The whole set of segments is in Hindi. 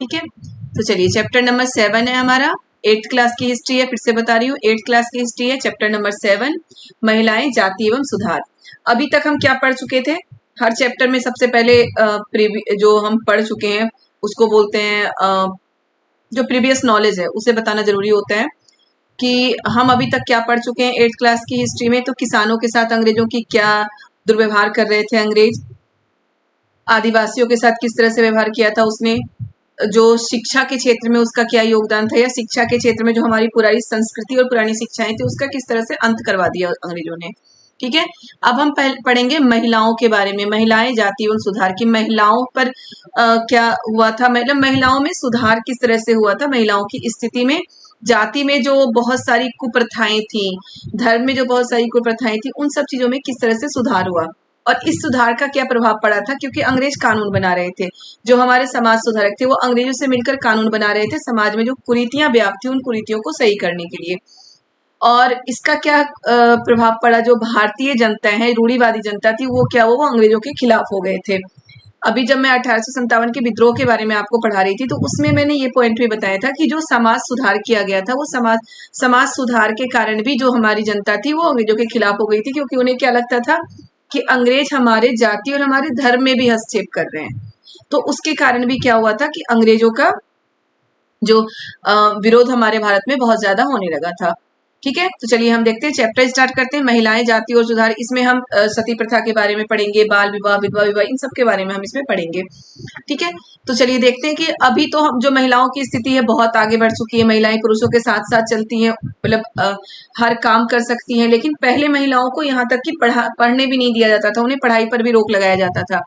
ठीक है, तो चलिए चैप्टर नंबर 7 है हमारा, 8th क्लास की हिस्ट्री है, फिर से बता रही हूँ 8th क्लास की हिस्ट्री है, चैप्टर नंबर 7 महिलाएं, जाति एवं सुधार। अभी तक हम क्या पढ़ चुके थे? हर चैप्टर में सबसे पहले जो हम पढ़ चुके हैं उसको बोलते हैं जो प्रीवियस नॉलेज है उसे बताना जरूरी होता है कि हम अभी तक क्या पढ़ चुके हैं 8th क्लास की हिस्ट्री में। तो किसानों के साथ अंग्रेजों की क्या दुर्व्यवहार कर रहे थे अंग्रेज, आदिवासियों के साथ किस तरह से व्यवहार किया था उसने, जो शिक्षा के क्षेत्र में उसका क्या योगदान था, या शिक्षा के क्षेत्र में जो हमारी पुरानी संस्कृति और पुरानी शिक्षाएं थी उसका किस तरह से अंत करवा दिया अंग्रेजों ने। ठीक है, अब हम पढ़ेंगे महिलाओं के बारे में, महिलाएं, जाति एवं सुधार की महिलाओं पर क्या हुआ था, मतलब महिलाओं में सुधार किस तरह से हुआ था, महिलाओं की स्थिति में, जाति में जो बहुत सारी कुप्रथाएं थी, धर्म में जो बहुत सारी कुप्रथाएं थी, उन सब चीजों में किस तरह से सुधार हुआ और इस सुधार का क्या प्रभाव पड़ा था, क्योंकि अंग्रेज कानून बना रहे थे। जो हमारे समाज सुधारक थे वो अंग्रेजों से मिलकर कानून बना रहे थे समाज में जो कुरीतियां व्याप्त थी उन कुरीतियों को सही करने के लिए। और इसका क्या प्रभाव पड़ा, जो भारतीय जनता है, रूढ़िवादी जनता थी, वो क्या वो अंग्रेजों के खिलाफ हो गए थे। अभी जब मैं 1857 के विद्रोह के बारे में आपको पढ़ा रही थी तो उसमें मैंने ये पॉइंट भी बताया था कि जो समाज सुधार किया गया था वो समाज सुधार के कारण भी जो हमारी जनता थी वो अंग्रेजों के खिलाफ हो गई थी, क्योंकि उन्हें क्या लगता था कि अंग्रेज हमारे जाति और हमारे धर्म में भी हस्तक्षेप कर रहे हैं। तो उसके कारण भी क्या हुआ था कि अंग्रेजों का जो विरोध हमारे भारत में बहुत ज्यादा होने लगा था। ठीक है, तो चलिए हम देखते हैं, चैप्टर स्टार्ट करते हैं, महिलाएं, जाति और सुधार। इसमें हम सती प्रथा के बारे में पढ़ेंगे, बाल विवाह, विधवा विवाह, इन सब के बारे में हम इसमें पढ़ेंगे। ठीक है, तो चलिए देखते हैं कि अभी तो हम जो महिलाओं की स्थिति है बहुत आगे बढ़ चुकी है, महिलाएं पुरुषों के साथ साथ चलती हैं, मतलब हर काम कर सकती हैं। लेकिन पहले महिलाओं को यहाँ तक कि पढ़ने भी नहीं दिया जाता था, उन्हें पढ़ाई पर भी रोक लगाया जाता था।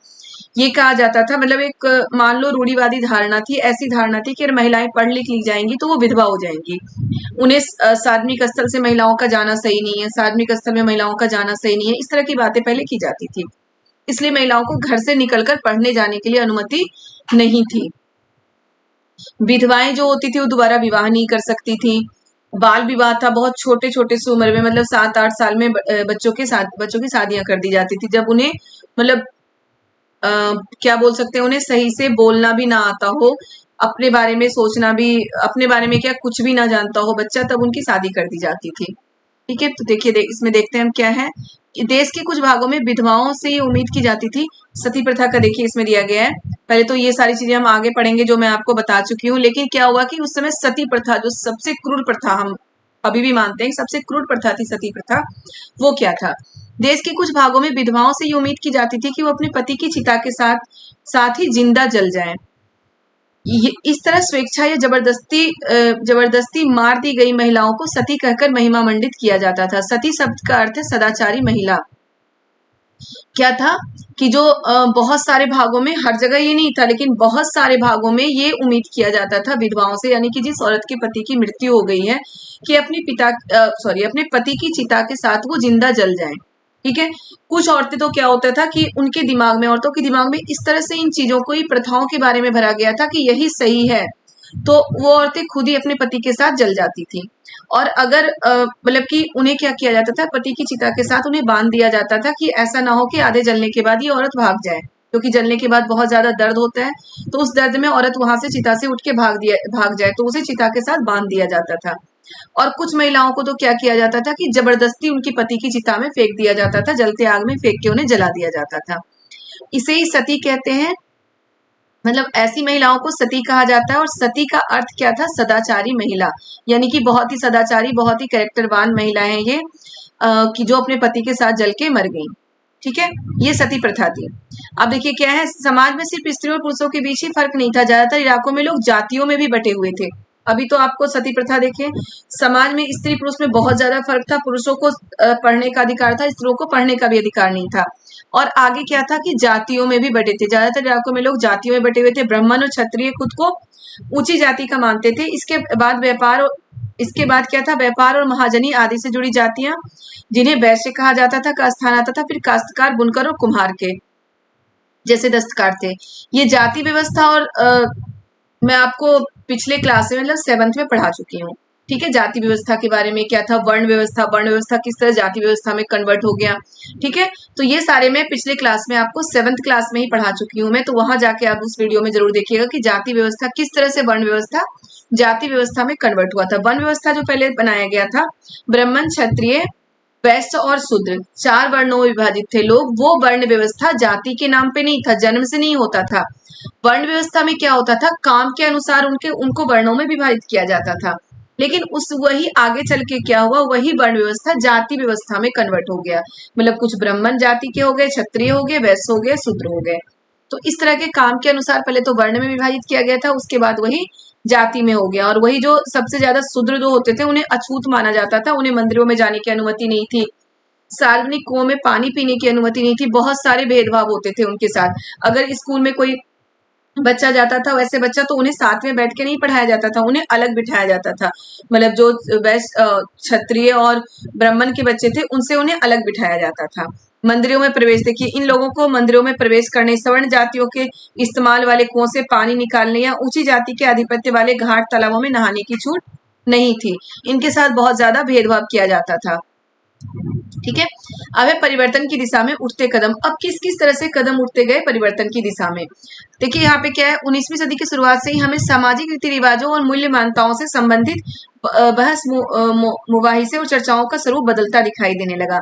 ये कहा जाता था, मतलब एक मान लो रूढ़िवादी धारणा थी, ऐसी धारणा थी कि अगर महिलाएं पढ़ लिख ली जाएंगी तो वो विधवा हो जाएंगी। उन्हें सार्वजनिक स्थल से महिलाओं का जाना सही नहीं है, सार्वजनिक स्थल में महिलाओं का जाना सही नहीं है, इस तरह की बातें पहले की जाती थी। इसलिए महिलाओं को घर से निकलकर पढ़ने जाने के लिए अनुमति नहीं थी। विधवाएं जो होती थी वो दोबारा विवाह नहीं कर सकती थी। बाल विवाह था, बहुत छोटे छोटे सी उम्र में, मतलब 7-8 साल में बच्चों की शादियां कर दी जाती थी, जब उन्हें मतलब क्या बोल सकते हैं, उन्हें सही से बोलना भी ना आता हो, अपने बारे में सोचना भी, अपने बारे में क्या कुछ भी ना जानता हो बच्चा, तब उनकी शादी कर दी जाती थी। ठीक है, तो देखिए इसमें देखते हैं हम क्या है कि देश के कुछ भागों में विधवाओं से ये उम्मीद की जाती थी, सती प्रथा का देखिए इसमें दिया गया है। पहले तो ये सारी चीजें हम आगे पढ़ेंगे जो मैं आपको बता चुकी हूँ, लेकिन क्या हुआ कि उस समय सती प्रथा, जो सबसे क्रूर प्रथा हम अभी भी मानते हैं सबसे क्रूर प्रथा थी सती प्रथा, वो क्या था। देश के कुछ भागों में विधवाओं से ये उम्मीद की जाती थी कि वो अपने पति की चिता के साथ साथ ही जिंदा जल जाएं। इस तरह स्वेच्छा या जबरदस्ती मार दी गई महिलाओं को सती कहकर महिमा मंडित किया जाता था। सती शब्द का अर्थ है सदाचारी महिला। क्या था कि जो बहुत सारे भागों में, हर जगह ये नहीं था लेकिन बहुत सारे भागों में ये उम्मीद किया जाता था विधवाओं से, यानी कि जिस औरत के पति की मृत्यु हो गई है कि अपने पति की चिता के साथ वो जिंदा जल जाए। ठीक है, कुछ औरतें तो क्या होता था कि उनके दिमाग में, औरतों के दिमाग में इस तरह से इन चीजों को, ही प्रथाओं के बारे में भरा गया था कि यही सही है, तो वो औरतें खुद ही अपने पति के साथ जल जाती थी। और अगर मतलब कि उन्हें क्या किया जाता था, पति की चिता के साथ उन्हें बांध दिया जाता था कि ऐसा ना हो कि आधे जलने के बाद ये औरत भाग जाए, क्योंकि जलने के बाद बहुत ज्यादा दर्द होता है, तो उस दर्द में औरत वहां से चिता से उठ के भाग जाए, तो उसे चिता के साथ बांध दिया जाता था। और कुछ महिलाओं को तो क्या किया जाता था कि जबरदस्ती उनकी पति की चिता में फेंक दिया जाता था, जलते आग में फेंक के उन्हें जला दिया जाता था। इसे ही सती कहते हैं, मतलब ऐसी महिलाओं को सती कहा जाता है। और सती का अर्थ क्या था, सदाचारी महिला, यानी कि बहुत ही सदाचारी, बहुत ही कैरेक्टरवान महिला है ये, कि जो अपने पति के साथ जल के मर गई। ठीक है, ये सती प्रथा थी। अब देखिए क्या है, समाज में सिर्फ स्त्रियों और पुरुषों के बीच ही फर्क नहीं था, ज्यादातर इलाकों में लोग जातियों में भी बटे हुए थे। अभी तो आपको सती प्रथा देखें, समाज में स्त्री पुरुष में बहुत ज्यादा फर्क था, पुरुषों को पढ़ने का अधिकार था, स्त्रियों को पढ़ने का भी अधिकार नहीं था। और आगे क्या था कि जातियों में भी बटे थे, ज्यादातर इलाकों में लोग जातियों में बटे हुए थे। ब्राह्मण और क्षत्रिय खुद को ऊंची जाति का मानते थे। इसके बाद क्या था, व्यापार और महाजनी आदि से जुड़ी जातियां, जिन्हें वैश्य कहा जाता था, का स्थान आता था। फिर काश्तकार, बुनकर और कुम्हार के जैसे दस्तकार थे। ये जाति व्यवस्था और मैं आपको पिछले क्लास में, मतलब 7th में पढ़ा चुकी हूँ। ठीक है, जाति व्यवस्था के बारे में क्या था, वर्ण व्यवस्था, वर्ण व्यवस्था किस तरह जाति व्यवस्था में कन्वर्ट हो गया। ठीक है, तो ये सारे मैं पिछले क्लास में आपको 7th क्लास में ही पढ़ा चुकी हूँ मैं, तो वहां जाके आप उस वीडियो में जरूर देखिएगा कि जाति व्यवस्था किस तरह से वर्ण व्यवस्था जाति व्यवस्था में कन्वर्ट हुआ था। वर्ण व्यवस्था जो पहले बनाया गया था, ब्राह्मण, क्षत्रिय, वैश्य और शूद्र 4 वर्णों में विभाजित थे लोग, वो वर्ण व्यवस्था जाति के नाम पे नहीं था, जन्म से नहीं होता था। वर्ण व्यवस्था में क्या होता था, काम के अनुसार उनको वर्णों में विभाजित किया जाता था। लेकिन उस वही आगे चल के क्या हुआ, वही वर्ण व्यवस्था जाति व्यवस्था में कन्वर्ट हो गया। मतलब कुछ ब्राह्मण जाति के हो गए, क्षत्रिय हो गए, वैश्य हो गए, शूद्र हो गए। तो इस तरह के काम के अनुसार पहले तो वर्ण में विभाजित किया गया था, उसके बाद वही जाति में हो गया। और वही जो सबसे ज्यादा शूद्र जो होते थे उन्हें अछूत माना जाता था, उन्हें मंदिरों में जाने की अनुमति नहीं थी, सार्वजनिक कुओं में पानी पीने की अनुमति नहीं थी, बहुत सारे भेदभाव होते थे उनके साथ। अगर स्कूल में कोई बच्चा जाता था, वैसे बच्चा तो उन्हें साथ में बैठ के नहीं पढ़ाया जाता था, उन्हें अलग बिठाया जाता था। मतलब जो वैश्य, क्षत्रिय और ब्राह्मण के बच्चे थे उनसे उन्हें अलग बिठाया जाता था। मंदिरों में प्रवेश, देखिए इन लोगों को मंदिरों में प्रवेश करने, सवर्ण जातियों के इस्तेमाल वाले कुओं से पानी निकालने या ऊंची जाति के आधिपत्य वाले घाट तालाबों में नहाने की छूट नहीं थी। इनके साथ बहुत ज्यादा भेदभाव किया जाता था। ठीक है, अब है परिवर्तन की दिशा में उठते कदम। अब किस किस तरह से कदम उठते गए परिवर्तन की दिशा में। देखिए यहाँ पे क्या है, 19वीं सदी की शुरुआत से ही हमें सामाजिक रीति रिवाजों और मूल्य मान्यताओं से संबंधित बहस, मुबाहिसे और चर्चाओं का स्वरूप बदलता दिखाई देने लगा।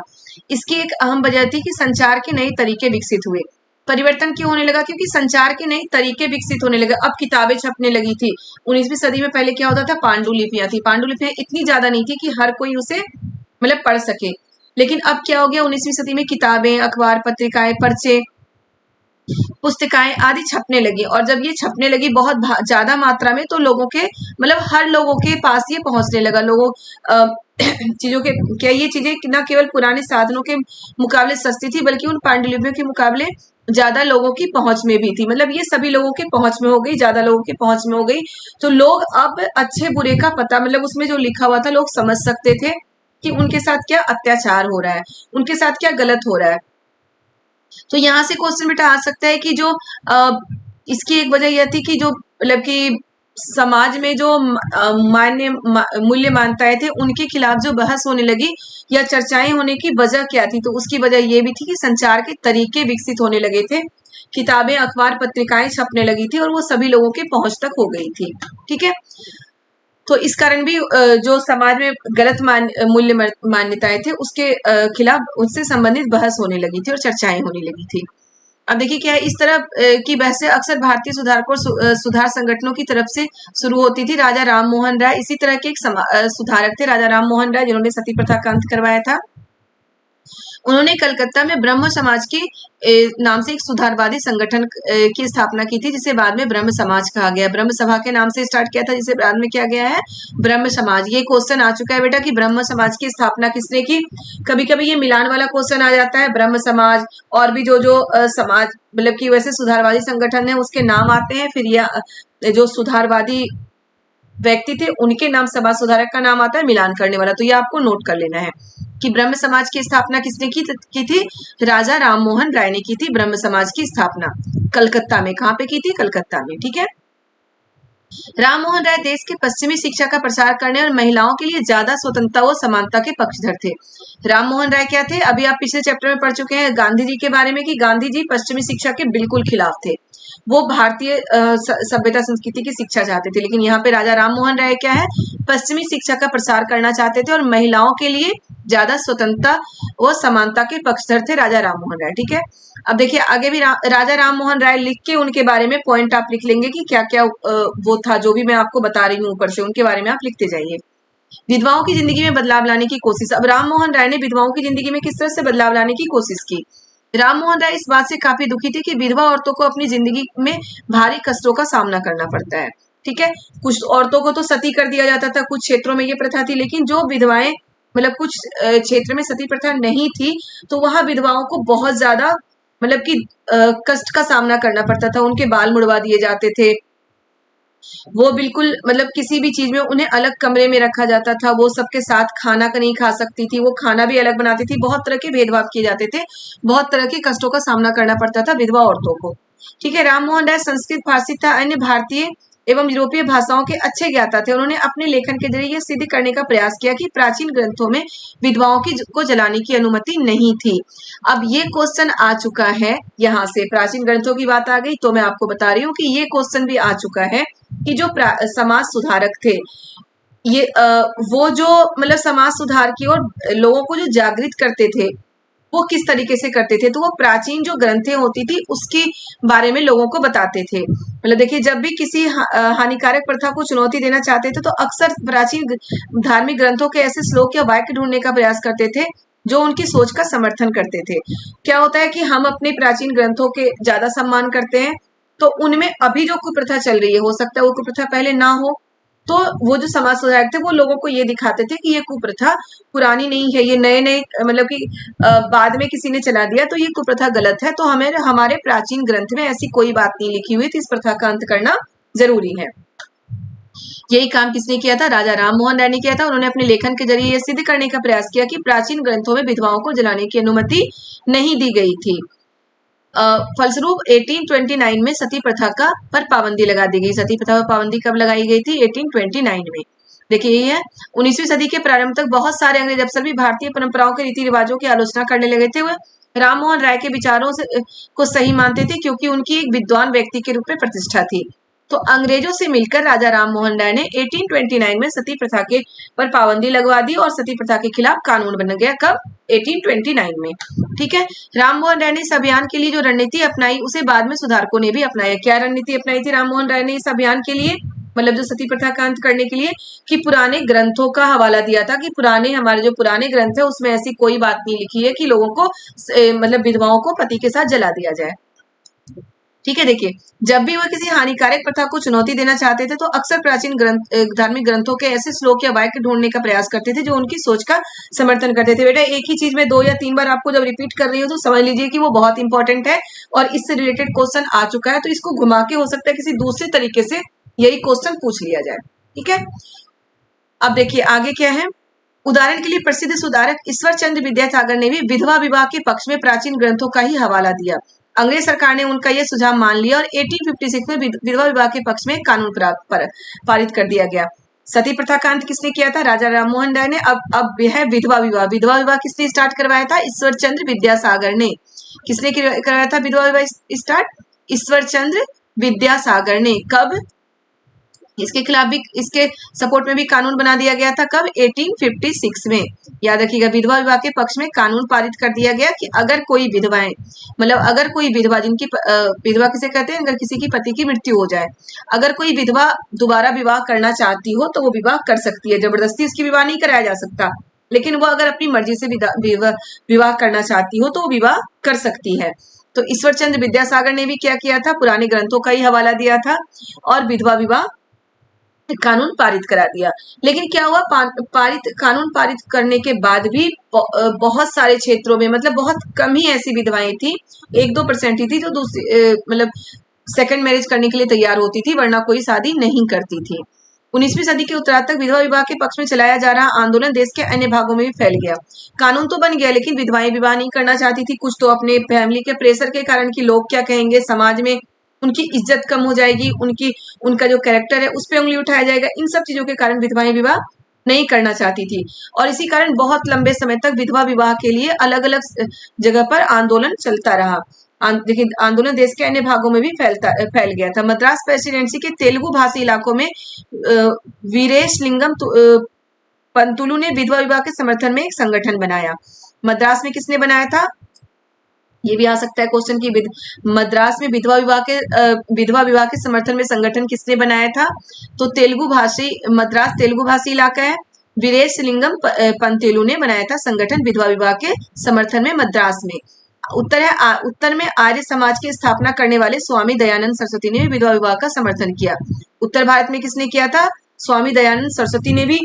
इसकी एक अहम वजह थी कि संचार के नए तरीके विकसित हुए। परिवर्तन क्यों होने लगा, क्योंकि संचार के नए तरीके विकसित होने लगे। अब किताबें छपने लगी थी। 19वीं सदी में पहले क्या होता था, पांडुलिपियां थी, पांडुलिपियां इतनी ज्यादा नहीं थी कि हर कोई उसे मतलब पढ़ सके। लेकिन अब क्या हो गया, 19वीं सदी में किताबें, अखबार, पत्रिकाएं, पर्चे, पुस्तिकाएं आदि छपने लगी। और जब ये छपने लगी बहुत ज्यादा मात्रा में, तो लोगों के मतलब हर लोगों के पास ये पहुंचने लगा। लोगों चीजों के क्या, ये चीजें न केवल पुराने साधनों के मुकाबले सस्ती थी, बल्कि उन पांडुलिपियों के मुकाबले ज्यादा लोगों की पहुंच में भी थी। मतलब ये सभी लोगों के पहुंच में हो गई, ज्यादा लोगों की पहुंच में हो गई। तो लोग अब अच्छे बुरे का पता, मतलब उसमें जो लिखा हुआ था लोग समझ सकते थे कि उनके साथ क्या अत्याचार हो रहा है, उनके साथ क्या गलत हो रहा है। तो यहाँ से क्वेश्चन बेटा आ सकता है कि जो इसकी एक वजह यह थी कि जो मतलब कि समाज में जो मान्य मूल्य मान्यताएं थे उनके खिलाफ जो बहस होने लगी या चर्चाएं होने की वजह क्या थी, तो उसकी वजह ये भी थी कि संचार के तरीके विकसित होने लगे थे, किताबें, अखबार, पत्रिकाएं छपने लगी थी और वो सभी लोगों के पहुंच तक हो गई थी। ठीक है, तो इस कारण भी जो समाज में गलत मूल्य मान्यताएं थे उसके खिलाफ उससे संबंधित बहस होने लगी थी और चर्चाएं होने लगी थी। अब देखिए क्या है, इस तरह की बहसें अक्सर भारतीय सुधारकों और सुधार संगठनों की तरफ से शुरू होती थी। राजा राम मोहन राय इसी तरह के एक सुधारक थे। राजा राम मोहन राय जिन्होंने सती प्रथा का अंत करवाया था। उन्होंने कलकत्ता में ब्रह्म समाज के नाम से एक सुधारवादी संगठन की स्थापना की थी, जिसे बाद में ब्रह्म समाज कहा गया। ब्रह्म सभा के नाम से स्टार्ट किया था, जिसे बाद में किया गया है ब्रह्म समाज। ये क्वेश्चन आ चुका है बेटा कि ब्रह्म समाज की स्थापना किसने की। कभी कभी ये मिलान वाला क्वेश्चन आ जाता है, ब्रह्म समाज और भी जो समाज मतलब कि वैसे सुधारवादी संगठन है उसके नाम आते हैं, फिर यह जो सुधारवादी व्यक्ति थे उनके नाम समाज सुधारक का नाम आता है मिलान करने वाला। तो ये आपको नोट कर लेना है कि ब्रह्म समाज की स्थापना किसने की थी, राजा राम मोहन राय ने की थी ब्रह्म समाज की स्थापना कलकत्ता में। कहाँ पे की थी, कलकत्ता में। ठीक है, राम मोहन राय देश के पश्चिमी शिक्षा का प्रसार करने और महिलाओं के लिए ज्यादा स्वतंत्रता व समानता के पक्षधर थे। राम मोहन राय क्या थे, अभी आप पिछले चैप्टर में पढ़ चुके हैं गांधी जी के बारे में कि गांधी जी पश्चिमी शिक्षा के बिल्कुल खिलाफ थे। वो भारतीय सभ्यता संस्कृति की शिक्षा चाहते थे। लेकिन यहाँ पे राजा राम मोहन राय क्या है, पश्चिमी शिक्षा का प्रसार करना चाहते थे और महिलाओं के लिए ज्यादा स्वतंत्रता व समानता के पक्षधर थे राजा राम मोहन राय। ठीक है, अब देखिए आगे भी राजा राम मोहन राय लिख के उनके बारे में पॉइंट आप लिख लेंगे कि क्या क्या वो था, जो भी मैं आपको बता रही हूँ ऊपर से उनके बारे में आप लिखते जाइए। विधवाओं की जिंदगी में बदलाव लाने की कोशिश। अब राम मोहन राय ने विधवाओं की जिंदगी में किस तरह से बदलाव लाने की कोशिश की। राम मोहन राय इस बात से काफी दुखी थे कि विधवा औरतों को अपनी जिंदगी में भारी कष्टों का सामना करना पड़ता है। ठीक है, कुछ औरतों को तो सती कर दिया जाता था, कुछ क्षेत्रों में ये प्रथा थी, लेकिन जो विधवाएं मतलब कुछ क्षेत्र में सती प्रथा नहीं थी तो वहां विधवाओं को बहुत ज्यादा मतलब कि कष्ट का सामना करना पड़ता था। उनके बाल मुड़वा दिए जाते थे, वो बिल्कुल मतलब किसी भी चीज में उन्हें अलग कमरे में रखा जाता था, वो सबके साथ खाना का नहीं खा सकती थी, वो खाना भी अलग बनाती थी, बहुत तरह के भेदभाव किए जाते थे, बहुत तरह के कष्टों का सामना करना पड़ता था विधवा औरतों को। ठीक है, राम मोहन राय संस्कृत, फारसी तथा अन्य भारतीय एवं यूरोपीय भाषाओं के अच्छे ज्ञाता थे। उन्होंने अपने लेखन के जरिए यह सिद्ध करने का प्रयास किया कि प्राचीन ग्रंथों में विधवाओं को जलाने की अनुमति नहीं थी। अब ये क्वेश्चन आ चुका है, यहाँ से प्राचीन ग्रंथों की बात आ गई, तो मैं आपको बता रही हूँ कि ये क्वेश्चन भी आ चुका है कि जो समाज सुधारक थे, ये वो जो मतलब समाज सुधार की और लोगों को जो जागृत करते थे, वो किस तरीके से करते थे, तो वो प्राचीन जो ग्रंथें होती थी उसके बारे में लोगों को बताते थे। मतलब देखिए, जब भी किसी हानिकारक प्रथा को चुनौती देना चाहते थे तो अक्सर प्राचीन धार्मिक ग्रंथों के ऐसे श्लोक या वाक्य ढूंढने का प्रयास करते थे जो उनकी सोच का समर्थन करते थे। क्या होता है कि हम अपने प्राचीन ग्रंथों के ज्यादा सम्मान करते हैं, तो उनमें अभी जो कुप्रथा चल रही है, हो सकता है वो कुप्रथा पहले ना हो, तो वो जो समाज सुधारक थे वो लोगों को ये दिखाते थे कि ये कुप्रथा पुरानी नहीं है, ये नए नए मतलब कि बाद में किसी ने चला दिया तो ये कुप्रथा गलत है, तो हमें हमारे प्राचीन ग्रंथ में ऐसी कोई बात नहीं लिखी हुई थी, इस प्रथा का अंत करना जरूरी है। यही काम किसने किया था? राजा राम मोहन राय ने किया था। उन्होंने अपने लेखन के जरिए यह सिद्ध करने का प्रयास किया कि प्राचीन ग्रंथों में विधवाओं को जलाने की अनुमति नहीं दी गई थी। फलस्वरूप 1829 में सती प्रथा का पर पाबंदी लगा दी गई। सती प्रथा पर पाबंदी कब लगाई गई थी? 1829 में। देखिए ये है, 19वीं सदी के प्रारंभ तक बहुत सारे अंग्रेज अफसर भी भारतीय परंपराओं के रीति रिवाजों की आलोचना करने लगे थे। वह राम मोहन राय के विचारों से को सही मानते थे क्योंकि उनकी एक विद्वान व्यक्ति के रूप में प्रतिष्ठा थी। तो अंग्रेजों से मिलकर राजा राम मोहन राय ने 1829 में सती प्रथा के पर पाबंदी लगवा दी और सती प्रथा के खिलाफ कानून बन गया। कब? 1829 में। ठीक है। राम मोहन राय ने इस अभियान के लिए जो रणनीति अपनाई उसे बाद में सुधारकों ने भी अपनाया। क्या रणनीति अपनाई थी राम मोहन राय ने इस अभियान के लिए, मतलब जो सती प्रथा का अंत करने के लिए? कि पुराने ग्रंथों का हवाला दिया था कि पुराने हमारे जो पुराने ग्रंथ है उसमें ऐसी कोई बात नहीं लिखी है कि लोगों को मतलब विधवाओं को पति के साथ जला दिया जाए। ठीक है। देखिए, जब भी वह किसी हानिकारक प्रथा को चुनौती देना चाहते थे तो अक्सर प्राचीन धार्मिक ग्रंथों के ऐसे श्लोक या वाक्य ढूंढने का प्रयास करते थे जो उनकी सोच का समर्थन करते थे। बेटा, एक ही चीज में 2 या 3 बार आपको जब रिपीट कर रही हो तो समझ लीजिए कि वो बहुत इंपॉर्टेंट है और इससे रिलेटेड क्वेश्चन आ चुका है, तो इसको घुमा के हो सकता है किसी दूसरे तरीके से यही क्वेश्चन पूछ लिया जाए। ठीक है। अब देखिए आगे क्या है। उदाहरण के लिए प्रसिद्ध सुधारक ईश्वर चंद्र विद्यासागर ने भी विधवा विवाह के पक्ष में प्राचीन ग्रंथों का ही हवाला दिया। अंग्रेज सरकार ने उनका यह सुझाव मान लिया और 1856 में विधवा विवाह के पक्ष में कानून पारित कर दिया गया। सती प्रथा का अंत किसने किया था? राजा राम मोहन राय ने। अब यह विधवा विवाह। विधवा विवाह किसने स्टार्ट करवाया था? ईश्वर चंद्र विद्यासागर ने। किसने करवाया था विधवा विवाह स्टार्ट? ईश्वर चंद्र विद्यासागर ने। कब? इसके खिलाफ भी, इसके सपोर्ट में भी कानून बना दिया गया था। कब? 1856 में। याद रखिएगा, विधवा विवाह के पक्ष में कानून पारित कर दिया गया कि अगर कोई विधवाएं, मतलब अगर कोई विधवा, जिनकी विधवा किसे कहते हैं? अगर किसी की पति की मृत्यु हो जाए, अगर कोई विधवा दोबारा विवाह करना चाहती हो तो वो विवाह कर सकती है। जबरदस्ती उसकी विवाह नहीं कराया जा सकता, लेकिन वो अगर अपनी मर्जी से विवाह करना चाहती हो तो वो विवाह कर सकती है। तो ईश्वर चंद्र विद्यासागर ने भी क्या किया था? पुराने ग्रंथों का ही हवाला दिया था और विधवा विवाह कानून पारित करा दिया। लेकिन क्या हुआ? कानून पारित करने के बाद भी बहुत सारे क्षेत्रों में, मतलब बहुत कम ही ऐसी विधवाएं थी, 1-2% ही थी जो दूसरी मतलब सेकंड मैरिज करने के लिए तैयार होती थी, वरना कोई शादी नहीं करती थी। 19वीं सदी के उत्तरार्ध तक विधवा विवाह के पक्ष में चलाया जा रहा आंदोलन देश के अन्य भागों में भी फैल गया। कानून तो बन गया लेकिन विधवाएं विवाह नहीं करना चाहती थी। कुछ तो अपने फैमिली के प्रेशर के कारण कि लोग क्या कहेंगे, समाज में उनकी इज्जत कम हो जाएगी, उनका जो कैरेक्टर है उस पर उंगली उठाया जाएगा। इन सब चीजों के कारण विधवाएं विवाह नहीं करना चाहती थी और इसी कारण बहुत लंबे समय तक विधवा विवाह के लिए अलग अलग जगह पर आंदोलन चलता रहा। देखिए, आंदोलन देश के अन्य भागों में भी फैल गया था। मद्रास प्रेसिडेंसी के तेलुगु भाषी इलाकों में वीरेशलिंगम पंतुलु ने विधवा विवाह के समर्थन में एक संगठन बनाया। मद्रास में किसने बनाया था? ये भी आ सकता है क्वेश्चन की मद्रास में विधवा विवाह के समर्थन में संगठन किसने बनाया था? तो मद्रास तेलुगु भाषी इलाका है। वीरेशलिंगम पंतुलु ने बनाया था संगठन विधवा विवाह के समर्थन में मद्रास में। उत्तर में आर्य समाज की स्थापना करने वाले स्वामी दयानंद सरस्वती ने भी विधवा विवाह का समर्थन किया। उत्तर भारत में किसने किया था? स्वामी दयानंद सरस्वती ने भी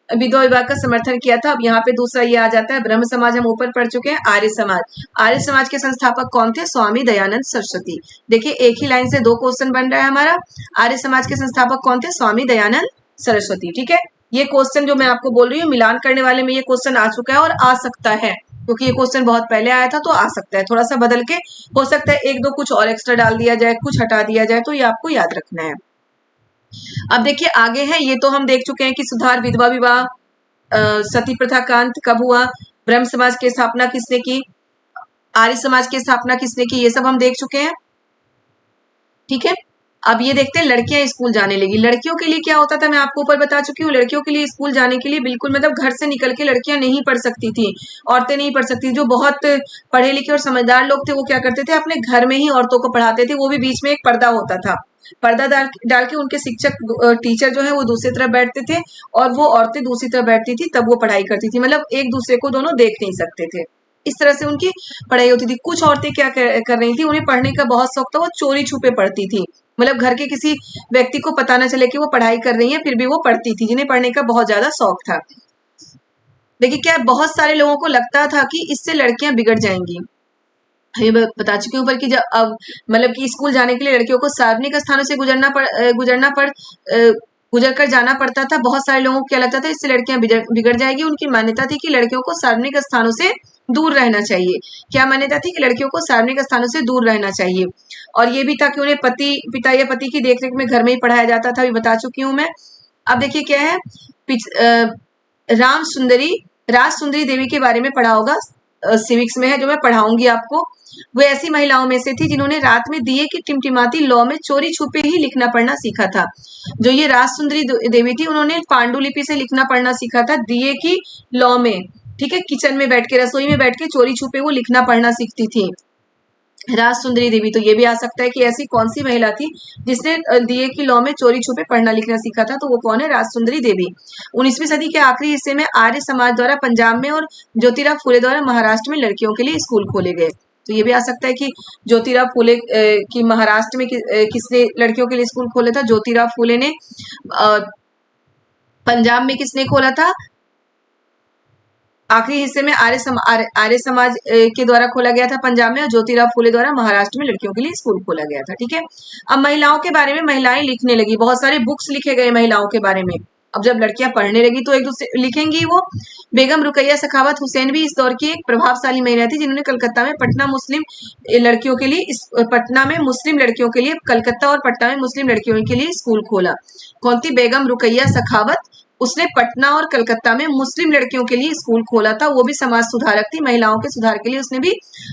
विधवा विवाह का समर्थन किया था। अब यहाँ पे दूसरा ये आ जाता है, ब्रह्म समाज हम ऊपर पढ़ चुके हैं। आर्य समाज के संस्थापक कौन थे? स्वामी दयानंद सरस्वती। देखिए, एक ही लाइन से 2 क्वेश्चन बन रहा है हमारा। आर्य समाज के संस्थापक कौन थे? स्वामी दयानंद सरस्वती। ठीक है। ये क्वेश्चन जो मैं आपको बोल रही हूँ, मिलान करने वाले में ये क्वेश्चन आ चुका है और आ सकता है, क्योंकि ये क्वेश्चन बहुत पहले आया था, तो आ सकता है थोड़ा सा बदल के, हो सकता है 1-2 कुछ और एक्स्ट्रा डाल दिया जाए, कुछ हटा दिया जाए, तो ये आपको याद रखना है। अब देखिए आगे है, ये तो हम देख चुके हैं कि सुधार, विधवा विवाह, सती प्रथा का अंत कब हुआ, ब्रह्म समाज की स्थापना किसने की, आर्य समाज की स्थापना किसने की, ये सब हम देख चुके हैं। ठीक है, अब ये देखते हैं लड़कियां स्कूल जाने लगी। लड़कियों के लिए क्या होता था, मैं आपको ऊपर बता चुकी हूँ। लड़कियों के लिए स्कूल जाने के लिए बिल्कुल मतलब घर से निकल के लड़कियां नहीं पढ़ सकती थी, औरतें नहीं पढ़ सकती। जो बहुत पढ़े लिखे और समझदार लोग थे वो क्या करते थे, अपने घर में ही औरतों को पढ़ाते थे। वो भी बीच में एक पर्दा होता था, पर्दा डाल के उनके शिक्षक टीचर जो है वो दूसरी तरफ बैठते थे और वो औरतें दूसरी तरफ बैठती थी, तब वो पढ़ाई करती थी। मतलब एक दूसरे को दोनों देख नहीं सकते थे, इस तरह से उनकी पढ़ाई होती थी। कुछ औरतें क्या कर रही थी, उन्हें पढ़ने का बहुत शौक था, वो चोरी छुपे पढ़ती थी। मतलब घर के किसी व्यक्ति को पता ना चले कि वो पढ़ाई कर रही है, फिर भी वो पढ़ती थी, जिन्हें पढ़ने का बहुत ज्यादा शौक था। देखिए क्या बहुत सारे लोगों को लगता था कि इससे लड़कियां बिगड़ जाएंगी। ये बता चुकी हूँ ऊपर की, जब अब मतलब कि स्कूल जाने के लिए लड़कियों को सार्वजनिक स्थानों से गुजर कर जाना पड़ता था। बहुत सारे लोगों को क्या लगता था, इससे लड़कियां बिगड़ जाएगी। उनकी मान्यता थी कि लड़कियों को सार्वजनिक स्थानों से दूर रहना चाहिए। क्या मान्यता थी, कि लड़कियों को सार्वजनिक स्थानों से दूर रहना चाहिए। और ये भी था कि उन्हें पिता या पति की देखरेख में घर में ही पढ़ाया जाता था, अभी बता चुकी हूँ मैं। अब देखिए क्या है, राम सुंदरी राज सुंदरी देवी के बारे में पढ़ा होगा, सिविक्स में है, जो मैं पढ़ाऊंगी आपको। वो ऐसी महिलाओं में से थी जिन्होंने रात में दिए की टिमटिमाती लौ में चोरी छुपे ही लिखना पढ़ना सीखा था। जो ये राज सुंदरी देवी थी, उन्होंने पांडुलिपि से लिखना पढ़ना सीखा था, दिए की लौ में। ठीक है, किचन में बैठ के, रसोई में बैठ के चोरी छुपे वो लिखना पढ़ना सीखती थी, राज सुंदरी देवी। तो ये भी आ सकता है कि ऐसी कौन सी महिला थी जिसने दिए की लौ में चोरी छुपे पढ़ना लिखना सीखा था, तो वो कौन है, राज सुंदरी देवी। 19वीं सदी के आखिरी हिस्से में आर्य समाज द्वारा पंजाब में और ज्योतिराव फुले द्वारा महाराष्ट्र में लड़कियों के लिए स्कूल खोले गए। तो ये भी आ सकता है कि ज्योतिराव फुले की महाराष्ट्र में किसने लड़कियों के लिए स्कूल खोले था, ज्योतिराव फुले ने। पंजाब में किसने खोला था, आखिरी हिस्से में आर्य समाज के द्वारा खोला गया था पंजाब में, और ज्योतिराव फुले द्वारा महाराष्ट्र में लड़कियों के लिए स्कूल खोला गया था। ठीक है, अब महिलाओं के बारे में महिलाएं लिखने लगी, बहुत सारे बुक्स लिखे गए महिलाओं के बारे में। अब जब लड़कियां पढ़ने लगी तो एक दूसरे लिखेंगी वो। बेगम रुकैया सखावत हुसैन भी इस दौर की एक प्रभावशाली महिला थी, जिन्होंने कलकत्ता में पटना में मुस्लिम लड़कियों के लिए कलकत्ता और पटना में मुस्लिम लड़कियों के लिए स्कूल खोला। कौन थी, बेगम रुकैया सखावत। उसने पटना और कलकत्ता में मुस्लिम लड़कियों के लिए स्कूल खोला था। वो भी समाज सुधारक थी, महिलाओं के सुधार के लिए उसने भी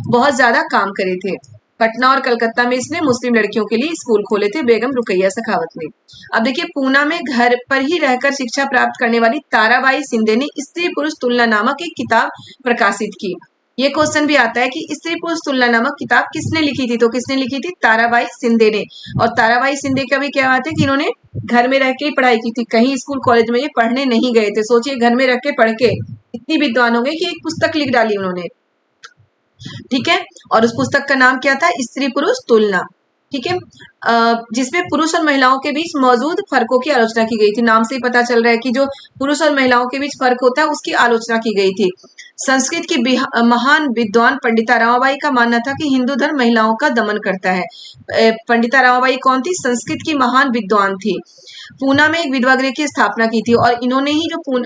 बहुत ज्यादा काम करे थे। पटना और कलकत्ता में इसने मुस्लिम लड़कियों के लिए स्कूल खोले थे, बेगम रुकैया सखावत ने। अब देखिए, पूना में घर पर ही रहकर शिक्षा प्राप्त करने वाली ताराबाई सिंधे ने स्त्री पुरुष तुलना नामक एक किताब प्रकाशित की। ये क्वेश्चन भी आता है कि स्त्री पुरुष तुलना नामक किताब किसने लिखी थी, तो किसने लिखी थी, ताराबाई सिंधे ने। और ताराबाई सिंधे का भी क्या बात है कि इन्होंने घर में रह के ही पढ़ाई की थी, कहीं स्कूल कॉलेज में ये पढ़ने नहीं गए थे। सोचिए, घर में रह के पढ़ के इतनी विद्वान हो गए कि एक पुस्तक लिख डाली उन्होंने। ठीक है, और उस पुस्तक का नाम क्या था, स्त्री पुरुष तुलना। ठीक है, जिसमें पुरुष और महिलाओं के बीच मौजूद फर्कों की आलोचना की गई थी। नाम से ही पता चल रहा है कि जो पुरुष और महिलाओं के बीच फर्क होता है उसकी आलोचना की गई थी। संस्कृत की महान विद्वान पंडिता रमाबाई का मानना था कि हिंदू धर्म महिलाओं का दमन करता है। पंडिता रमाबाई कौन थी, संस्कृत की महान विद्वान थी। पूना में एक विधवा गृह की स्थापना की थी, और इन्होंने ही जो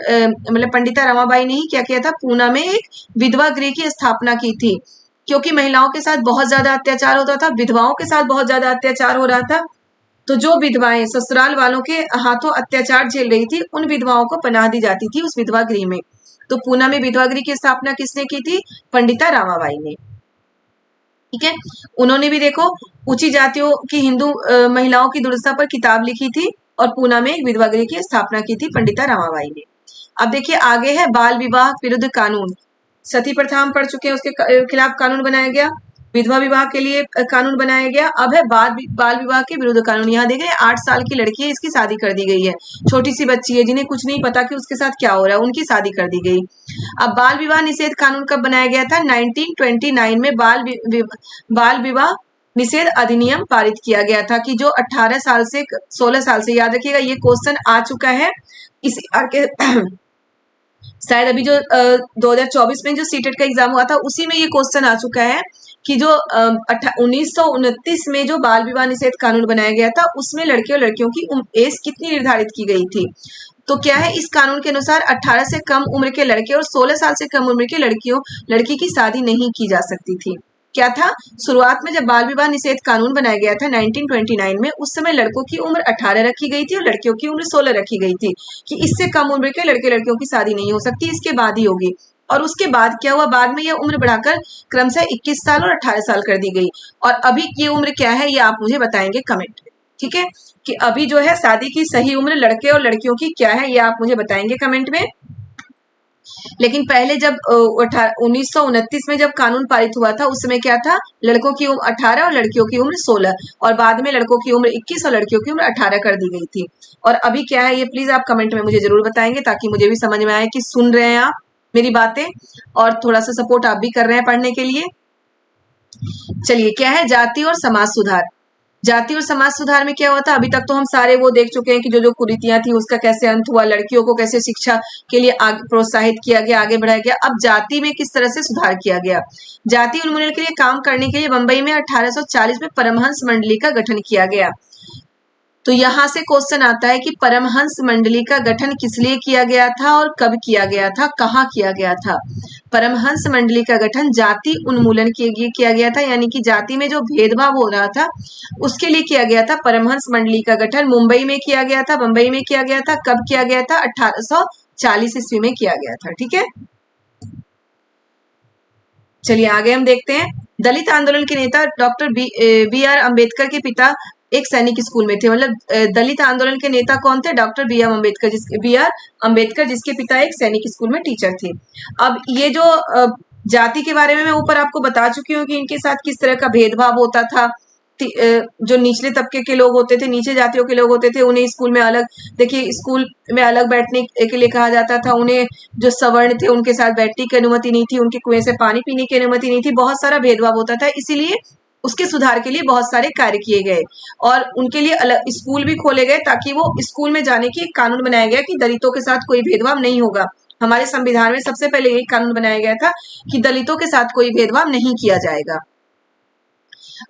मतलब पंडिता रमाबाई ने ही क्या किया था, पूना में एक विधवा गृह की स्थापना की थी। क्योंकि महिलाओं के साथ बहुत ज्यादा अत्याचार होता था, विधवाओं के साथ बहुत ज्यादा अत्याचार हो रहा था। तो जो विधवाएं ससुराल वालों के हाथों अत्याचार झेल रही थी, उन विधवाओं को पनाह दी जाती थी उस विधवा गृह में। तो पूना में विधवा गृह की स्थापना किसने की थी, पंडिता रमाबाई ने। ठीक है, उन्होंने भी देखो ऊंची जातियों की हिंदू महिलाओं की दुर्दशा पर किताब लिखी थी, और पूना में एक विधवा गृह की स्थापना की थी पंडिता रमाबाई ने। अब देखिए आगे है बाल विवाह विरुद्ध कानून। सती प्रथा हम पढ़ चुके हैं, उसके खिलाफ कानून बनाया गया। विधवा विवाह के लिए कानून बनाया गया। अब है बाल विवाह के विरुद्ध कानून। यहाँ देख रहे हैं 8 साल की लड़की है, इसकी शादी कर दी गई है। छोटी सी बच्ची है जिन्हें कुछ नहीं पता कि उसके साथ क्या हो रहा है, उनकी शादी कर दी गई। अब बाल विवाह निषेध कानून कब बनाया गया था, 1929 में बाल विवाह निषेध अधिनियम पारित किया गया था, कि जो 18 साल से 16 साल से, याद रखिएगा ये क्वेश्चन आ चुका है इस आगे शायद अभी जो 2024 में जो सीटेट का एग्जाम हुआ था उसी में ये क्वेश्चन आ चुका है, कि जो 1929 में जो बाल विवाह निषेध कानून बनाया गया था, उसमें लड़के और लड़कियों की एज कितनी निर्धारित की गई थी। तो क्या है, इस कानून के अनुसार 18 से कम उम्र के लड़के और 16 साल से कम उम्र के लड़की की शादी नहीं की जा सकती थी। क्या था, शुरुआत में जब बाल विवाह निषेध कानून बनाया गया था 1929 में, उस समय लड़कों की उम्र 18 रखी गई थी और लड़कियों की उम्र 16 रखी गई थी कि इससे कम उम्र के लड़के लड़कियों की शादी नहीं हो सकती, इसके बाद ही होगी। और उसके बाद क्या हुआ, बाद में यह उम्र बढ़ाकर क्रमशः 21 साल और 18 साल कर दी गई। और अभी ये उम्र क्या है ये आप मुझे बताएंगे कमेंट में, ठीक है, कि अभी जो है शादी की सही उम्र लड़के और लड़कियों की क्या है ये आप मुझे बताएंगे कमेंट में। लेकिन पहले जब 1929 में जब कानून पारित हुआ था उस समय क्या था, लड़कों की उम्र 18 और लड़कियों की उम्र 16, और बाद में लड़कों की उम्र 21 और लड़कियों की उम्र 18 कर दी गई थी। और अभी क्या है ये प्लीज आप कमेंट में मुझे जरूर बताएंगे, ताकि मुझे भी समझ में आए कि सुन रहे हैं आप मेरी बातें और थोड़ा सा सपोर्ट आप भी कर रहे हैं पढ़ने के लिए। चलिए, क्या है, जाति और समाज सुधार। जाति और समाज सुधार में क्या हुआ था, अभी तक तो हम सारे वो देख चुके हैं कि जो जो कुरीतियां थी उसका कैसे अंत हुआ, लड़कियों को कैसे शिक्षा के लिए प्रोत्साहित किया गया, आगे बढ़ाया गया। अब जाति में किस तरह से सुधार किया गया। जाति उन्मूलन के लिए काम करने के लिए मुंबई में 1840 में परमहंस मंडली का गठन किया गया। तो यहां से क्वेश्चन आता है कि परमहंस मंडली का गठन किस लिए किया गया था और कब किया गया था, कहाँ किया गया था। परमहंस मंडली का गठन जाति उन्मूलन के लिए किया गया था, यानी कि जाति में जो भेदभाव हो रहा था उसके लिए किया गया था। परमहंस मंडली का गठन मुंबई में किया गया था, बंबई में किया गया था। कब किया गया था, 1840 ईस्वी में किया गया था, ठीक है। चलिए आगे हम देखते हैं। दलित आंदोलन के नेता डॉक्टर बी आर अम्बेडकर के पिता एक सैनिक स्कूल में थे। मतलब दलित आंदोलन के नेता कौन थे, डॉक्टर बी आर अम्बेडकर जिसके पिता एक सैनिक स्कूल में टीचर थे। अब ये जो जाति के बारे में मैं ऊपर आपको बता चुकी हूँ कि इनके साथ किस तरह का भेदभाव होता था। जो निचले तबके के लोग होते थे, नीचे जातियों के लोग होते थे, उन्हें स्कूल में अलग, देखिए स्कूल में अलग बैठने के लिए कहा जाता था। उन्हें जो सवर्ण थे उनके साथ बैठने की अनुमति नहीं थी, उनके कुएं से पानी पीने की अनुमति नहीं थी, बहुत सारा भेदभाव होता था। इसीलिए उसके सुधार के लिए बहुत सारे कार्य किए गए और उनके लिए अलग स्कूल भी खोले गए, ताकि वो स्कूल में जाने की एक कानून बनाया गया कि दलितों के साथ कोई भेदभाव नहीं होगा। हमारे संविधान में सबसे पहले यही कानून बनाया गया था कि दलितों के साथ कोई भेदभाव नहीं किया जाएगा।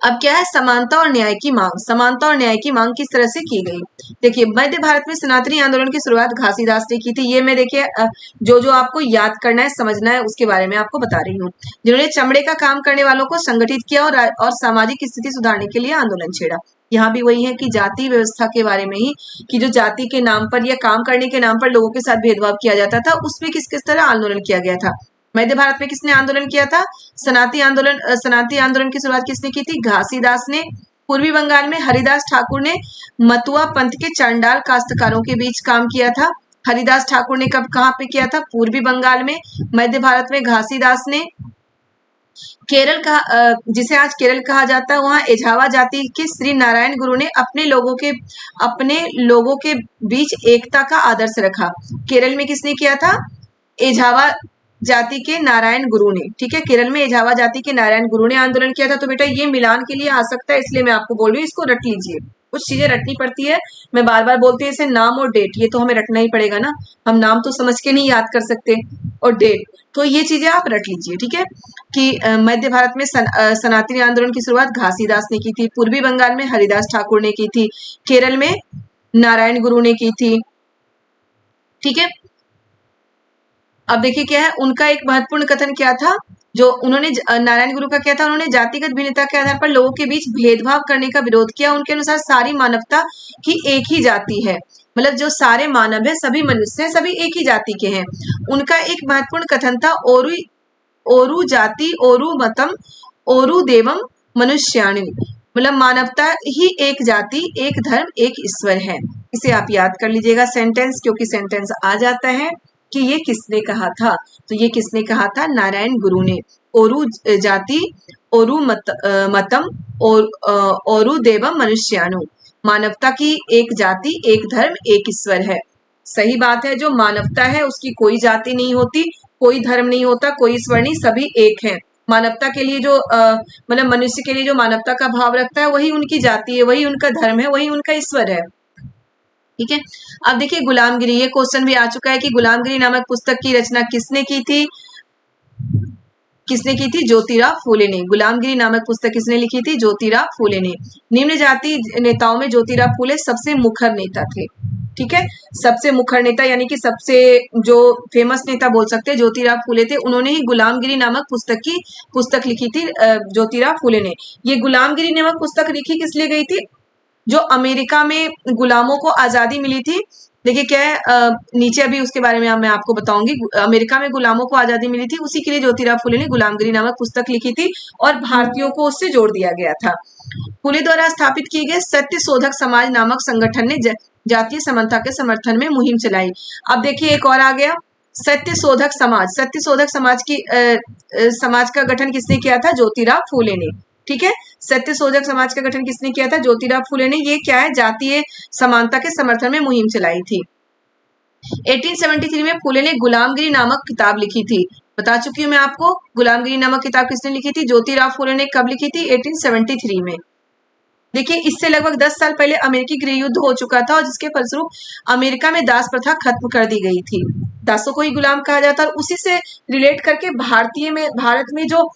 अब क्या है, समानता और न्याय की मांग। समानता और न्याय की मांग किस तरह से की गई, देखिए मध्य भारत में सनातनी आंदोलन की शुरुआत घासीदास ने की थी। ये मैं देखिए जो जो आपको याद करना है, समझना है, उसके बारे में आपको बता रही हूँ। जिन्होंने चमड़े का काम करने वालों को संगठित किया और सामाजिक स्थिति सुधारने के लिए आंदोलन छेड़ा। यहाँ भी वही है कि जाति व्यवस्था के बारे में ही, कि जो जाति के नाम पर या काम करने के नाम पर लोगों के साथ भेदभाव किया जाता था, उसमें किस किस तरह आंदोलन किया गया था। मध्य भारत में किसने आंदोलन किया था, सनाती आंदोलन की शुरुआत किसने की थी, घासीदास ने। पूर्वी बंगाल में हरिदास ठाकुर ने मतुआ पंथ के चंडाल काश्तकारों के बीच काम किया था। हरिदास ठाकुर ने कब कहाँ पे किया था, पूर्वी बंगाल में। मध्य भारत में घासीदास ने। केरल का जिसे आज केरल कहा जाता है, वहां एझावा जाति के श्री नारायण गुरु ने अपने लोगों के बीच एकता का आदर्श रखा। केरल में किसने किया था, एझावा जाति के नारायण गुरु ने, ठीक है। केरल में एझावा जाति के नारायण गुरु ने आंदोलन किया था। तो बेटा ये मिलान के लिए आ सकता है, इसलिए मैं आपको बोल रही हूँ, इसको रट लीजिए। कुछ चीजें रटनी पड़ती है, मैं बार बार बोलती हूँ, इसे नाम और डेट, ये तो हमें रटना ही पड़ेगा ना, हम नाम तो समझ के नहीं याद कर सकते, और डेट, तो ये चीजें आप रट लीजिए, ठीक है। कि मध्य भारत में सनातनी आंदोलन की शुरुआत घासीदास ने की थी, पूर्वी बंगाल में हरिदास ठाकुर ने की थी, केरल में नारायण गुरु ने की थी, ठीक है। अब देखिए क्या है, उनका एक महत्वपूर्ण कथन क्या था, जो उन्होंने नारायण गुरु का क्या था, उन्होंने जातिगत भिन्नता के आधार पर लोगों के बीच भेदभाव करने का विरोध किया। उनके अनुसार सारी मानवता की एक ही जाति है, मतलब जो सारे मानव है, सभी मनुष्य हैं, सभी एक ही जाति के हैं। उनका एक महत्वपूर्ण कथन था, ओरु जाति ओरु मतम ओरु देवम मनुष्याणु, मतलब मानवता ही एक जाति, एक धर्म, एक ईश्वर है। इसे आप याद कर लीजिएगा सेंटेंस, क्योंकि सेंटेंस आ जाता है कि ये किसने कहा था। तो ये किसने कहा था, नारायण गुरु ने। ओरु जाति ओरु मतम ओरु देवम मनुष्याणु, मानवता की एक जाति, एक धर्म, एक ईश्वर है। सही बात है, जो मानवता है उसकी कोई जाति नहीं होती, कोई धर्म नहीं होता, कोई ईश्वर नहीं, सभी एक है। मानवता के लिए जो मतलब मनुष्य के लिए जो मानवता का भाव रखता है, वही उनकी जाति है, वही उनका धर्म है, वही उनका ईश्वर है, ठीक है। अब देखिए गुलामगिरी, ये क्वेश्चन भी आ चुका है कि गुलामगिरी नामक पुस्तक की रचना किसने की थी, ज्योतिराव फूले ने। गुलामगिरी नामक पुस्तक किसने लिखी थी, ज्योतिराव फूले ने। निम्न जाति नेताओं में ज्योतिराव फूले सबसे मुखर नेता थे। ठीक है। सबसे मुखर नेता यानी कि सबसे जो फेमस नेता बोल सकते हैं ज्योतिराव फूले थे। उन्होंने ही गुलामगिरी नामक पुस्तक लिखी थी। ज्योतिराव फूले ने ये गुलामगिरी नामक पुस्तक लिखी किस लिए गई थी? जो अमेरिका में गुलामों को आजादी मिली थी। देखिए क्या है, नीचे अभी उसके बारे में मैं आपको बताऊंगी। अमेरिका में गुलामों को आजादी मिली थी, उसी के लिए ज्योतिराव फूले ने गुलामगिरी नामक पुस्तक लिखी थी और भारतीयों को उससे जोड़ दिया गया था। फूले द्वारा स्थापित किए गए सत्य शोधक समाज नामक संगठन ने जातीय समानता के समर्थन में मुहिम चलाई। अब देखिए एक और आ गया, सत्य शोधक समाज। सत्य शोधक समाज का गठन किसने किया था? ज्योतिराव फूले ने। ठीक है, सत्य शोधक समाज का गठन किसने किया था? ज्योतिराव फूले ने। ये क्या है? जातीय समानता के समर्थन में मुहिम चलाई थी। 1873 में फूले ने गुलामगिरी नामक किताब लिखी थी। बता चुकी हूं मैं आपको, गुलामगिरी नामक किताब किसने लिखी थी? ज्योतिराव फूले ने। कब लिखी थी? 1873 में। देखिए इससे लगभग 10 साल पहले अमेरिकी गृह युद्ध हो चुका था और जिसके फलस्वरूप अमेरिका में दास प्रथा खत्म कर दी गई थी। दासों को ही गुलाम कहा जाता, और उसी से रिलेट करके भारत में जो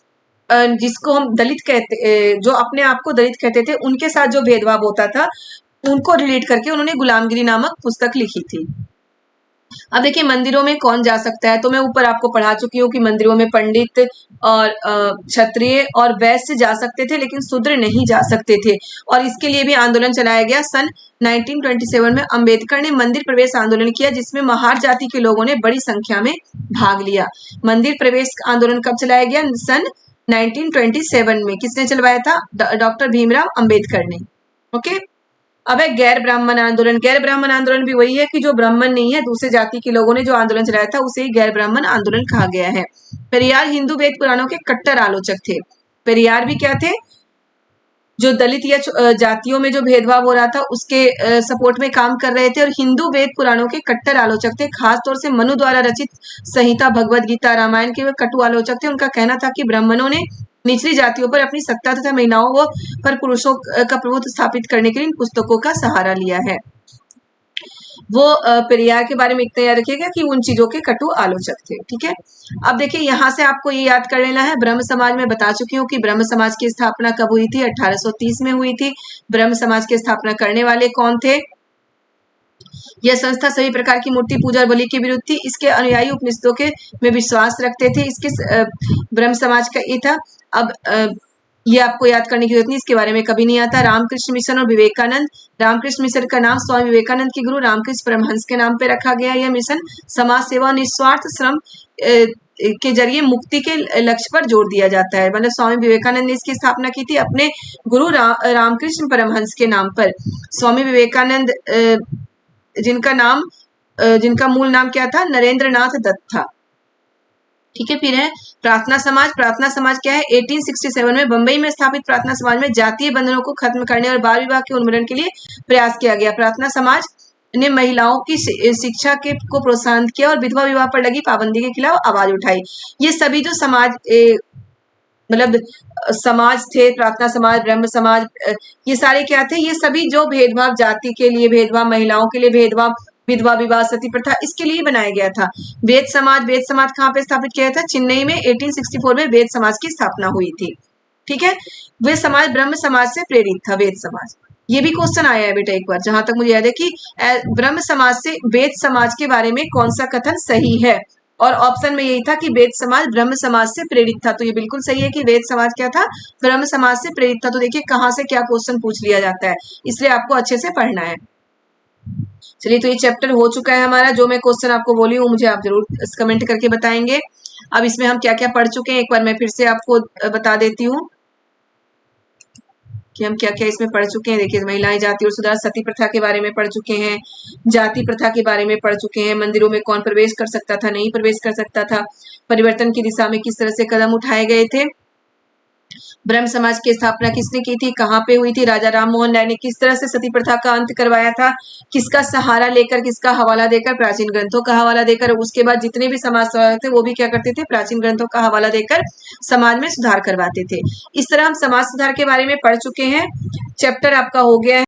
जिसको हम दलित कहते, जो अपने आप को दलित कहते थे, उनके साथ जो भेदभाव होता था उनको रिलेट करके उन्होंने गुलामगिरी नामक पुस्तक लिखी थी। अब देखिए मंदिरों में कौन जा सकता है? तो मैं ऊपर आपको पढ़ा चुकी हूँ कि मंदिरों में पंडित और क्षत्रिय और वैश्य जा सकते थे, लेकिन शूद्र नहीं जा सकते थे। और इसके लिए भी आंदोलन चलाया गया। सन 1927 में अंबेडकर ने मंदिर प्रवेश आंदोलन किया, जिसमें महार जाति के लोगों ने बड़ी संख्या में भाग लिया। मंदिर प्रवेश आंदोलन कब चलाया गया? सन 1927 में। किसने चलवाया था? डॉक्टर भीमराव अंबेडकर ने। ओके। अब है गैर ब्राह्मण आंदोलन। गैर ब्राह्मण आंदोलन भी वही है कि जो ब्राह्मण नहीं है, दूसरे जाति के लोगों ने जो आंदोलन चलाया था उसे गैर ब्राह्मण आंदोलन कहा गया है। पेरियार हिंदू वेद पुराणों के कट्टर आलोचक थे। पेरियार भी क्या थे? जो दलित या जातियों में जो भेदभाव हो रहा था उसके सपोर्ट में काम कर रहे थे, और हिंदू वेद पुराणों के कट्टर आलोचक थे। खासतौर से मनु द्वारा रचित संहिता, भगवद गीता, रामायण के वे कटु आलोचक थे। उनका कहना था कि ब्राह्मणों ने निचली जातियों पर अपनी सत्ता तथा महिलाओं पर पुरुषों का प्रभुत्व स्थापित करने के लिए इन पुस्तकों का सहारा लिया है। वो पेरियार के बारे में इतना याद रखिएगा कि उन चीजों के कटु आलोचक थे। ठीक है, अब देखिए यहाँ से आपको ये याद कर लेना है, ब्रह्म समाज में बता चुकी हूँ कि ब्रह्म समाज की स्थापना कब हुई थी? 1830 में हुई थी। ब्रह्म समाज की स्थापना करने वाले कौन थे? यह संस्था सभी प्रकार की मूर्ति पूजा और बलि के विरुद्ध थी। इसके अनुयायी उपनिषदों के में विश्वास रखते थे। इसके ब्रह्म समाज का ये था। अब ये आपको याद करने की जरूरत नहीं, इसके बारे में कभी नहीं आता। रामकृष्ण मिशन और विवेकानंद। रामकृष्ण मिशन का नाम स्वामी विवेकानंद के गुरु रामकृष्ण परमहंस के नाम पे रखा गया। यह मिशन समाज सेवा, निस्वार्थ श्रम के जरिए मुक्ति के लक्ष्य पर जोर दिया जाता है। मतलब स्वामी विवेकानंद ने इसकी स्थापना की थी अपने गुरु रामकृष्ण परमहंस के नाम पर। स्वामी विवेकानंद जिनका मूल नाम क्या था? नरेंद्र नाथ दत्त था। ठीक है, फिर है प्रार्थना समाज। प्रार्थना समाज क्या है? 1867 में बंबई में स्थापित प्रार्थना समाज में जातीय बंधनों को खत्म करने और बाल विवाह के उन्मूलन के लिए प्रयास किया गया। प्रार्थना समाज ने महिलाओं की शिक्षा को प्रोत्साहन किया और विधवा विवाह पर लगी पाबंदी के खिलाफ आवाज उठाई। ये सभी जो समाज थे, प्रार्थना समाज, ब्रह्म समाज, ये सारे क्या थे? ये सभी जो भेदभाव, जाति के लिए भेदभाव, महिलाओं के लिए भेदभाव, विधवा विवाह, सती प्रथा, इसके लिए बनाया गया था। वेद समाज कहाँ पे स्थापित किया था? चेन्नई में 1864 में वेद समाज की स्थापना हुई थी। ठीक है, वे समाज ब्रह्म समाज से प्रेरित था। वेद समाज, ये भी क्वेश्चन आया है बेटा एक बार, जहां तक मुझे याद है कि ब्रह्म समाज से वेद समाज के बारे में कौन सा कथन सही है, और ऑप्शन में यही था कि वेद समाज ब्रह्म समाज से प्रेरित था। तो ये बिल्कुल सही है कि वेद समाज क्या था? ब्रह्म समाज से प्रेरित था। तो देखिए कहाँ से क्या क्वेश्चन पूछ लिया जाता है, इसलिए आपको अच्छे से पढ़ना है। चलिए, तो ये चैप्टर हो चुका है हमारा। जो मैं क्वेश्चन आपको बोली हूँ मुझे आप जरूर कमेंट करके बताएंगे। अब इसमें हम क्या क्या पढ़ चुके हैं एक बार मैं फिर से आपको बता देती हूँ कि हम क्या क्या इसमें पढ़ चुके हैं। देखिए, महिलाएं, जाति और सुधार, सती प्रथा के बारे में पढ़ चुके हैं, जाति प्रथा के बारे में पढ़ चुके हैं, मंदिरों में कौन प्रवेश कर सकता था, नहीं प्रवेश कर सकता था, परिवर्तन की दिशा में किस तरह से कदम उठाए गए थे, ब्रह्म समाज की स्थापना किसने की थी, कहाँ पे हुई थी, राजा राम मोहन राय ने किस तरह से सती प्रथा का अंत करवाया था, किसका सहारा लेकर, किसका हवाला देकर, प्राचीन ग्रंथों का हवाला देकर। उसके बाद जितने भी समाज सुधारक थे वो भी क्या करते थे? प्राचीन ग्रंथों का हवाला देकर समाज में सुधार करवाते थे। इस तरह हम समाज सुधार के बारे में पढ़ चुके हैं। चैप्टर आपका हो गया है।